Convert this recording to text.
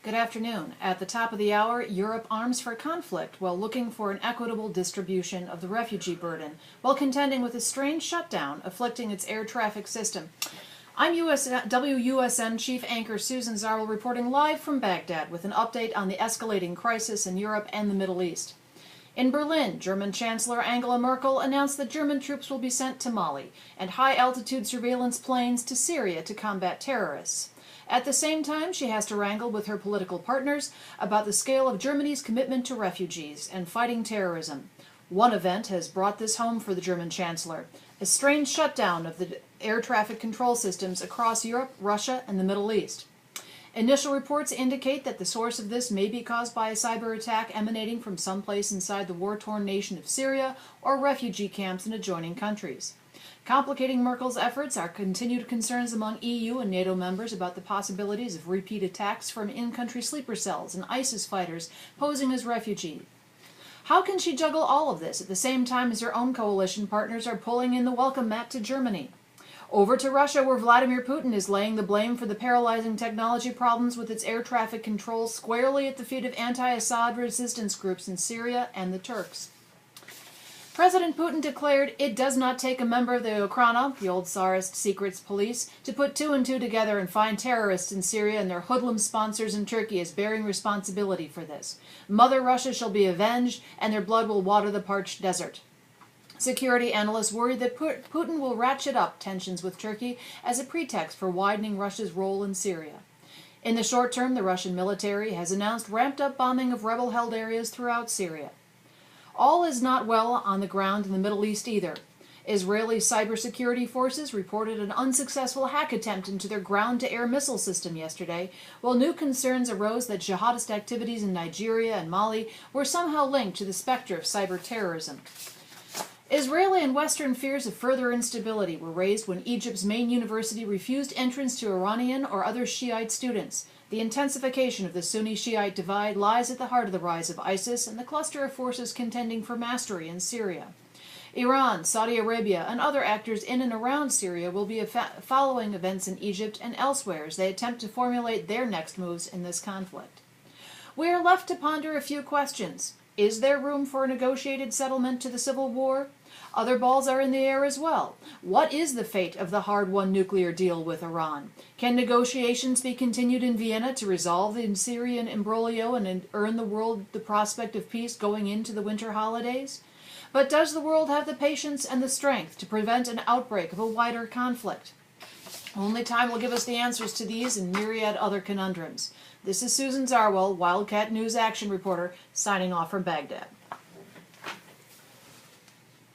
Good afternoon. At the top of the hour, Europe arms for conflict while looking for an equitable distribution of the refugee burden, while contending with a strange shutdown afflicting its air traffic system. I'm WUSN Chief Anchor Susan Zarwell reporting live from Baghdad with an update on the escalating crisis in Europe and the Middle East. In Berlin, German Chancellor Angela Merkel announced that German troops will be sent to Mali and high-altitude surveillance planes to Syria to combat terrorists. At the same time, she has to wrangle with her political partners about the scale of Germany's commitment to refugees and fighting terrorism. One event has brought this home for the German Chancellor: a strange shutdown of the air traffic control systems across Europe, Russia, and the Middle East. Initial reports indicate that the source of this may be caused by a cyber attack emanating from someplace inside the war-torn nation of Syria or refugee camps in adjoining countries. Complicating Merkel's efforts are continued concerns among EU and NATO members about the possibilities of repeat attacks from in-country sleeper cells and ISIS fighters posing as refugees. How can she juggle all of this at the same time as her own coalition partners are pulling in the welcome mat to Germany? Over to Russia, where Vladimir Putin is laying the blame for the paralyzing technology problems with its air traffic control squarely at the feet of anti-Assad resistance groups in Syria and the Turks. President Putin declared it does not take a member of the Okhrana, the old Tsarist secrets police, to put two and two together and find terrorists in Syria and their hoodlum sponsors in Turkey as bearing responsibility for this. Mother Russia shall be avenged, and their blood will water the parched desert. Security analysts worry that Putin will ratchet up tensions with Turkey as a pretext for widening Russia's role in Syria. In the short term, the Russian military has announced ramped-up bombing of rebel-held areas throughout Syria. All is not well on the ground in the Middle East either. Israeli cybersecurity forces reported an unsuccessful hack attempt into their ground-to-air missile system yesterday, while new concerns arose that jihadist activities in Nigeria and Mali were somehow linked to the specter of cyber terrorism. Israeli and Western fears of further instability were raised when Egypt's main university refused entrance to Iranian or other Shiite students. The intensification of the Sunni-Shiite divide lies at the heart of the rise of ISIS and the cluster of forces contending for mastery in Syria. Iran, Saudi Arabia, and other actors in and around Syria will be following events in Egypt and elsewhere as they attempt to formulate their next moves in this conflict. We are left to ponder a few questions. Is there room for a negotiated settlement to the civil war? Other balls are in the air as well. What is the fate of the hard-won nuclear deal with Iran? Can negotiations be continued in Vienna to resolve the Syrian imbroglio and earn the world the prospect of peace going into the winter holidays? But does the world have the patience and the strength to prevent an outbreak of a wider conflict? Only time will give us the answers to these and myriad other conundrums. This is Susan Zarwell, Wildcat News Action Reporter, signing off from Baghdad.